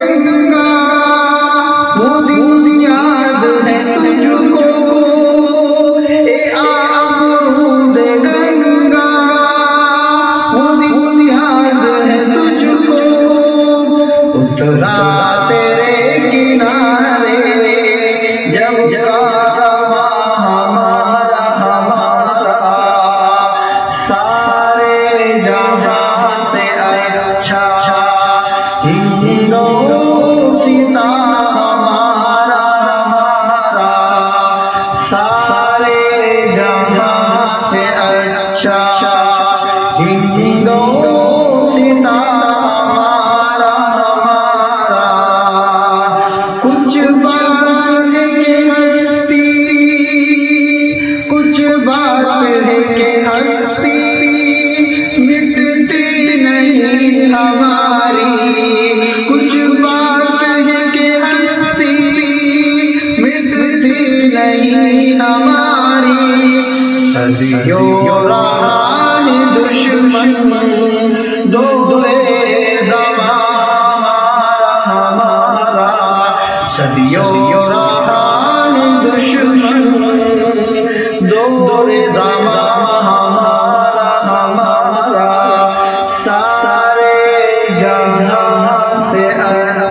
گنگا وہ دن یاد ہے تجھ کو، اے آمرود گنگا وہ دن یاد ہے تجھ کو، اترا تیرے کنارے جب کارواں ہمارا سارے جہاں سے اچھا ہندوستان ہمارا سارے جہاں سے اچھا ہندوستان ہمارا کچھ بات ہے کہ ہستی، کچھ بات ہے کہ ہستی مٹتی نہیں ہماری، کچھ بات ہے کہ ہستی مٹتی نہیں ہماری، صدیوں رہا ہے دشمن دور زمان ہمارا، صدیوں رہا ہے دشمن دور زمان